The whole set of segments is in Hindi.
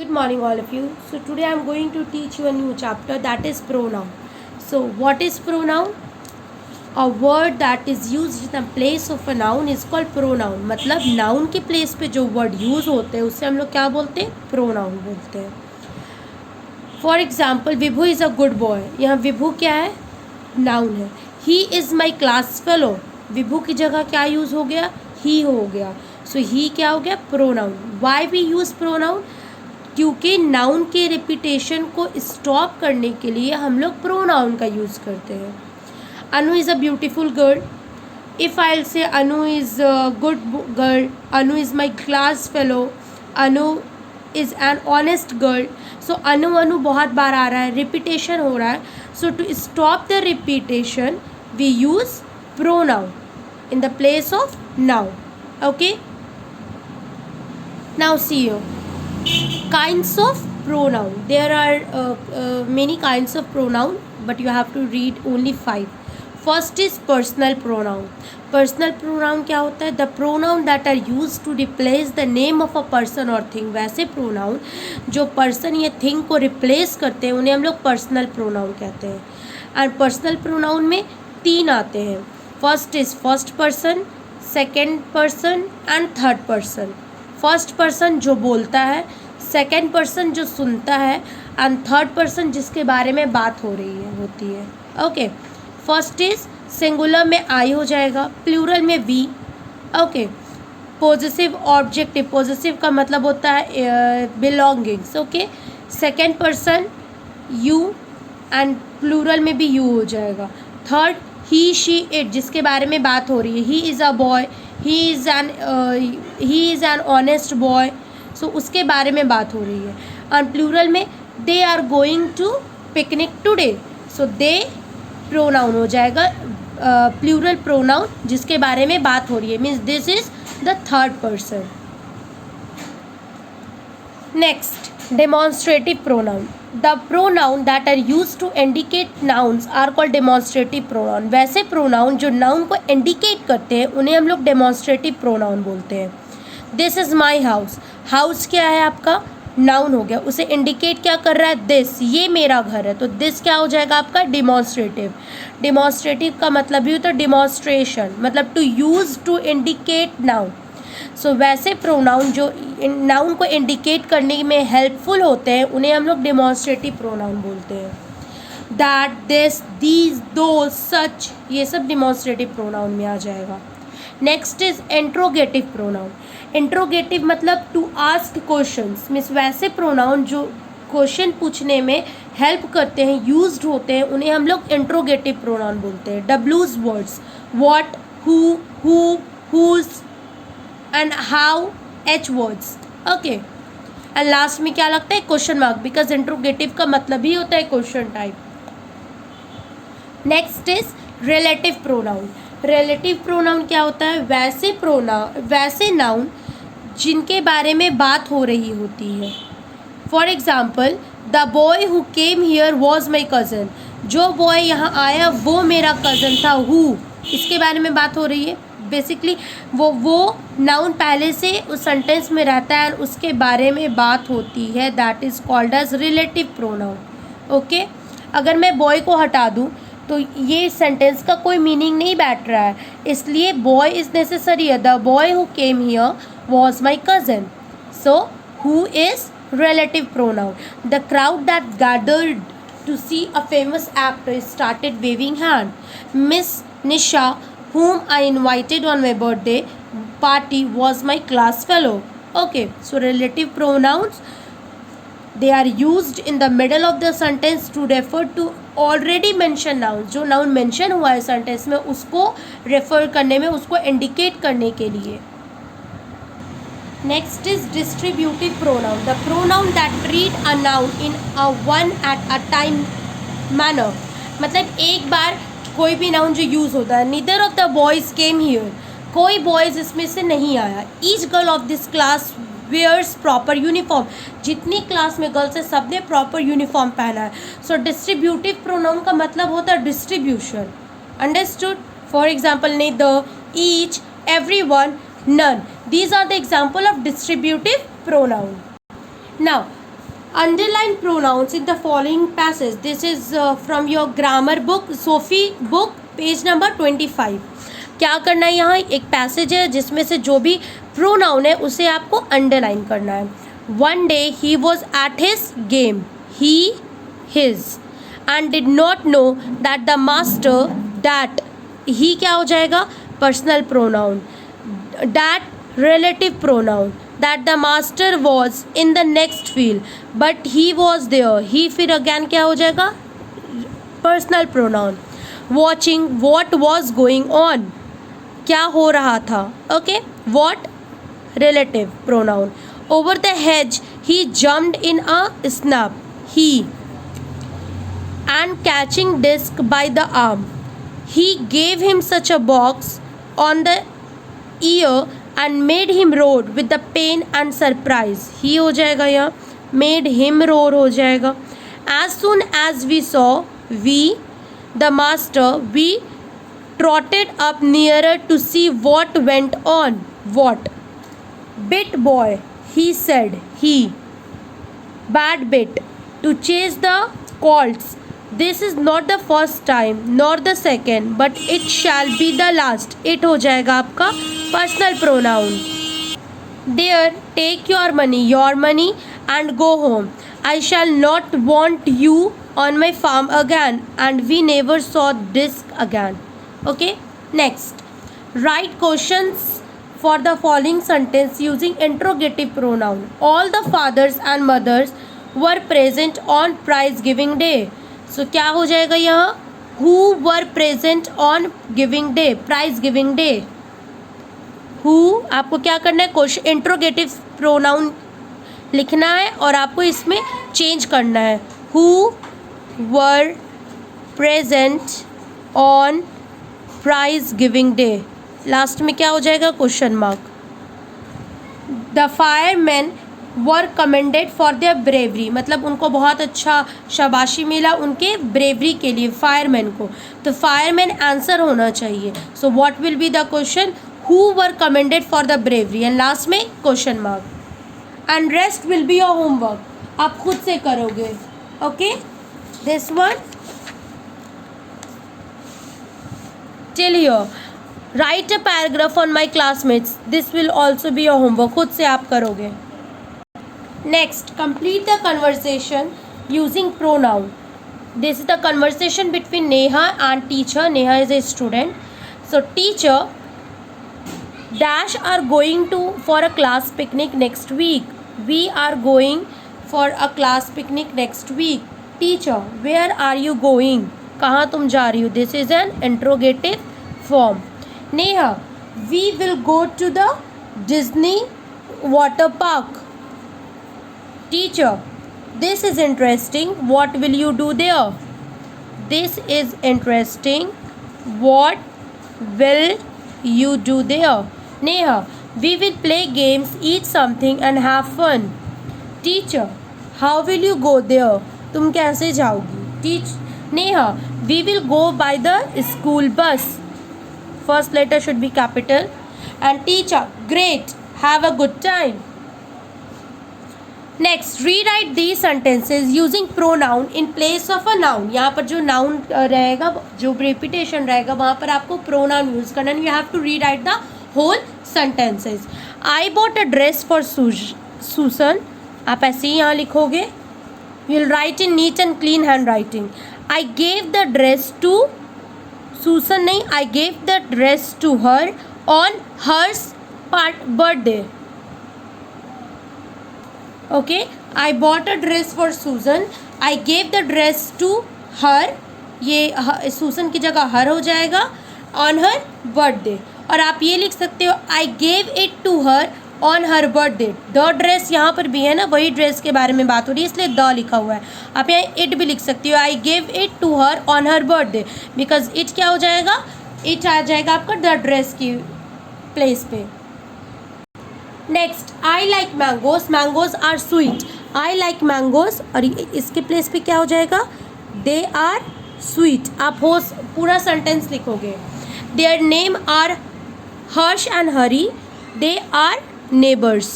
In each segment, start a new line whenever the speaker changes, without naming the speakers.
Good morning all of you. So today I am going to teach you a new chapter, that is pronoun. So what is pronoun? A word that is used in the place of a noun is called pronoun. मतलब noun के place पे जो word use होते हैं उससे हम लोग क्या बोलते हैं? Pronoun बोलते हैं. For example, Vibhu is a good boy. यहाँ विभू क्या है? Noun है. He is my class fellow. विभू की जगह क्या यूज़ हो गया? He हो गया. So he क्या हो गया? Pronoun. Why we use pronoun? क्योंकि नाउन के रिपीटेशन को स्टॉप करने के लिए हम लोग प्रोनाउन का यूज़ करते हैं. Anu is a beautiful girl. If I say Anu is a good girl, Anu is my class fellow, Anu is an honest girl. So Anu बहुत बार आ रहा है, रिपीटेशन हो रहा है. So to stop the repetition we use pronoun in the place of noun. Okay, now see you kinds of pronoun. There are many kinds of pronoun, but you have to read only 5. First is personal pronoun. Personal pronoun क्या होता है? The pronoun that are used to replace the name of a person or thing. वैसे pronoun जो person या thing को replace करते हैं उन्हें हम लोग personal pronoun कहते हैं. और personal pronoun में 3 आते हैं. First is first person, second person and third person. First person जो बोलता है, सेकेंड पर्सन जो सुनता है एंड थर्ड पर्सन जिसके बारे में बात हो रही है होती है. ओके, फर्स्ट इज सिंगुलर में आई हो जाएगा, प्लूरल में we. Okay, positive objective. Positive का मतलब होता है belongings. Okay, second person you and plural में भी यू हो जाएगा. थर्ड ही शी इट जिसके बारे में बात हो रही है. He is a boy, he is an honest boy. So उसके बारे में बात हो रही है. और प्लूरल में they are going to picnic today. So they pronoun हो जाएगा, प्लूरल प्रोनाउन जिसके बारे में बात हो रही है. Means this is the third person. Next, demonstrative pronoun. The pronoun that are used to indicate nouns are called demonstrative pronoun. वैसे pronoun जो noun को indicate करते हैं उन्हें हम लोग demonstrative pronoun बोलते हैं. This is my house. House क्या है आपका? noun हो गया. उसे indicate क्या कर रहा है? this. ये मेरा घर है. तो this क्या हो जाएगा आपका? demonstrative. demonstrative का मतलब भी होता है demonstration, मतलब to use to indicate noun. सो वैसे प्रोनाउन जो नाउन को इंडिकेट करने में हेल्पफुल होते हैं उन्हें हम लोग डेमोन्स्ट्रेटिव प्रोनाउन बोलते हैं. दैट, दिस, दीज, दोज, सच, ये सब डेमोन्स्ट्रेटिव प्रोनाउन में आ जाएगा. Next is interrogative pronoun. Interrogative मतलब टू आस्क क्वेश्चंस. मीन्स वैसे प्रोनाउन जो क्वेश्चन पूछने में हेल्प करते हैं, यूज्ड होते हैं, उन्हें हम लोग इंट्रोगेटिव प्रोनाउन बोलते हैं. डब्ल्यूज words, what, who, whose and how, h words. okay, and last में क्या लगता है? क्वेश्चन मार्क, बिकॉज इंट्रोगेटिव का मतलब ही होता है question type. Next is relative pronoun. Relative pronoun क्या होता है? वैसे नाउन जिनके बारे में बात हो रही होती है. For example, the boy who came here was my cousin. जो बॉय यहाँ आया वो मेरा कज़न था. हु, इसके बारे में बात हो रही है. बेसिकली वो नाउन पहले से उस सेंटेंस में रहता है और उसके बारे में बात होती है. That is called as relative pronoun. Okay, अगर मैं बॉय को हटा दूँ तो ये सेंटेंस का कोई मीनिंग नहीं बैठ रहा है, इसलिए बॉय इज़ नेसेसरी है. The boy who came here was my cousin. So who is relative pronoun. The crowd that gathered to see a famous actor started waving hand. Miss Nisha whom I invited on my birthday party was my class fellow. Okay, so relative pronouns, they are used in the middle of the sentence to refer to already mentioned nouns. जो noun mention हुआ है sentence में उसको refer करने में, उसको indicate करने के लिए. Next is distributive pronoun. The pronoun that treat a noun in a one at a time manner. मतलब एक बार कोई भी नाउन जो यूज़ होता है. Neither of the boys came here. कोई बॉयज़ इसमें से नहीं आया. Each girl of this class wears proper uniform. जितनी क्लास में गर्ल्स है सब ने प्रॉपर यूनिफॉर्म पहना है. सो डिस्ट्रीब्यूटिव प्रोनाउन का मतलब होता है distribution. Understood? For example, neither, each, every one, none. These are the example of distributive pronoun. Now Underline pronouns in the following passage. This is from your grammar book, Sophie book, page number 25. क्या करना है, यहाँ एक पैसेज है जिसमें से जो भी प्रोनाउन है उसे आपको अंडरलाइन करना है. One day he was at his game, he, his, and did not know that the master, that, he क्या हो जाएगा, personal pronoun, that relative pronoun, that the master was in the next field but he was there, he फिर again क्या हो जाएगा, personal pronoun, watching what was going on, क्या हो रहा था, okay, what, relative pronoun, over the hedge he jumped in a snap, he, and catching disc by the arm, he gave him such a box on the ear and made him roar with the pain and surprise, ही हो जाएगा यहाँ, made him roar हो जाएगा. As soon as we saw, we, the master, we trotted up nearer to see what went on. What? Bit boy, he said, he, bad bit, to chase the colts. This is not the first time nor the second but it shall be the last. It हो जाएगा आपका personal pronoun. There, take your money and go home. I shall not want you on my farm again. And we never saw this again. Okay, next, write questions for the following sentence using interrogative pronoun. All the fathers and mothers were present on prize giving day. So क्या हो जाएगा यहाँ, who were present on giving day, prize giving day. who आपको क्या करना है, क्वेश्चन इंट्रोगेटिव प्रोनाउन लिखना है और आपको इसमें चेंज करना है. who were present on prize giving day, last में क्या हो जाएगा, question mark. The fireman were commended for their bravery, मतलब उनको बहुत अच्छा शाबाशी मिला उनके ब्रेवरी के लिए, फायरमैन को. तो फायरमैन आंसर होना चाहिए. So what will be the question, who were commended for the bravery, and last में question mark. And rest will be your homework, आप खुद से करोगे. Okay, this one till here. Write a paragraph on my classmates, this will also be your homework, खुद से आप करोगे. Next, complete the conversation using pronoun. This is the conversation between Neha and teacher. Neha is a student. So, teacher dash are going to for a class picnic next week. We are going for a class picnic next week. Teacher, where are you going? कहाँ तुम जा रही हो? This is an interrogative form. Neha, we will go to the Disney water park. Teacher, this is interesting. What will you do there? This is interesting. What will you do there? Neha, we will play games, eat something and have fun. Teacher, how will you go there? तुम कैसे जाओगी? Neha, we will go by the school bus. First letter should be capital. And teacher, great. Have a good time. Next, rewrite these sentences using pronoun in place of a noun. यहाँ पर जो नाउन रहेगा, जो रिपीटेशन रहेगा, वहाँ पर आपको प्रोनाउन यूज करना. You have to rewrite the whole sentences. I bought a dress for Susan, आप ऐसे ही यहाँ लिखोगे. You will write in neat and clean handwriting. I gave the dress to Susan, नहीं, I gave the dress to her on hers birthday. Okay, I bought a dress for Susan. I gave the dress to her. ये सुसन की जगह हर हो जाएगा. On her birthday. और आप ये लिख सकते हो I gave it to her on her birthday. The dress यहाँ पर भी है ना, वही ड्रेस के बारे में बात हो रही है, इसलिए द लिखा हुआ है. आप यहाँ it भी लिख सकते हो. I gave it to her on her birthday. Because it क्या हो जाएगा, it आ जाएगा आपका the dress की प्लेस पे. Next, I like mangoes, mangoes are sweet. I like mangoes, और इसके प्लेस पे क्या हो जाएगा, दे आर स्वीट. आप हो पूरा सेंटेंस लिखोगे. Their name are Harsh and Hari, they are neighbours.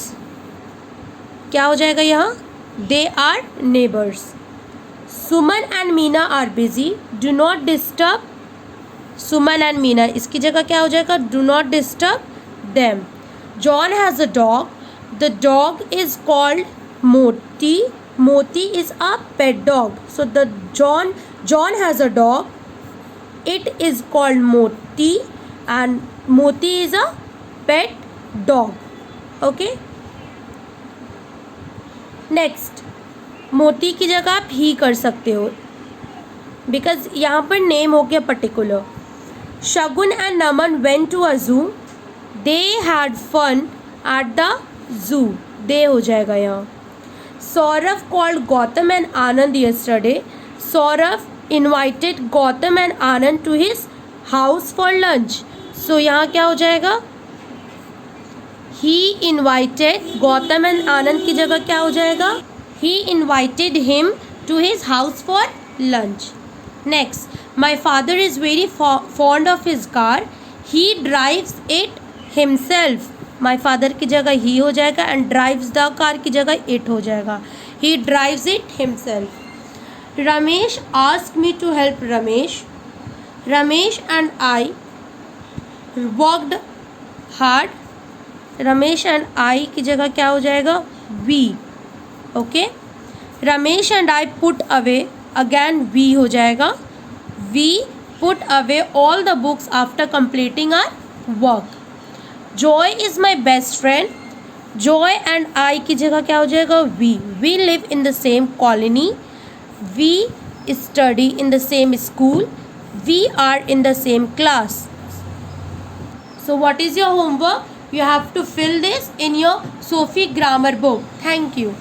क्या हो जाएगा यहाँ, They are neighbors. Suman and Meena are busy. Do not disturb Suman and Meena. इसकी जगह क्या हो जाएगा? Do not disturb them. John has a dog. The dog is called Moti. Moti is a pet dog. So the John has a dog. It is called Moti, and Moti is a pet dog. Okay. Next, मोती की जगह आप ही कर सकते हो बिकॉज यहाँ पर नेम हो गया particular. Shagun and Naman went to a zoo. They had fun at the zoo. They हो जाएगा यहाँ. Saurabh called Gautam and Anand yesterday. Saurabh invited Gautam and Anand to his house for lunch. So यहाँ क्या हो जाएगा? He invited. Gautam and Anand की जगह क्या हो जाएगा? He invited him to his house for lunch. Next, my father is very fond of his car. He drives it himself. My father की जगह he हो जाएगा and drives the car की जगह it हो जाएगा. He drives it himself. Ramesh asked me to help Ramesh. Ramesh and I worked hard. Ramesh and I की जगह क्या हो जाएगा? We. Okay. Ramesh and I put away. Again we हो जाएगा. We put away all the books after completing our work. Joy is my best friend. Joy and I की जगह क्या हो जाएगा? We. We live in the same colony. We study in the same school. We are in the same class. So what is your homework? You have to fill this in your Sophie grammar book. Thank you.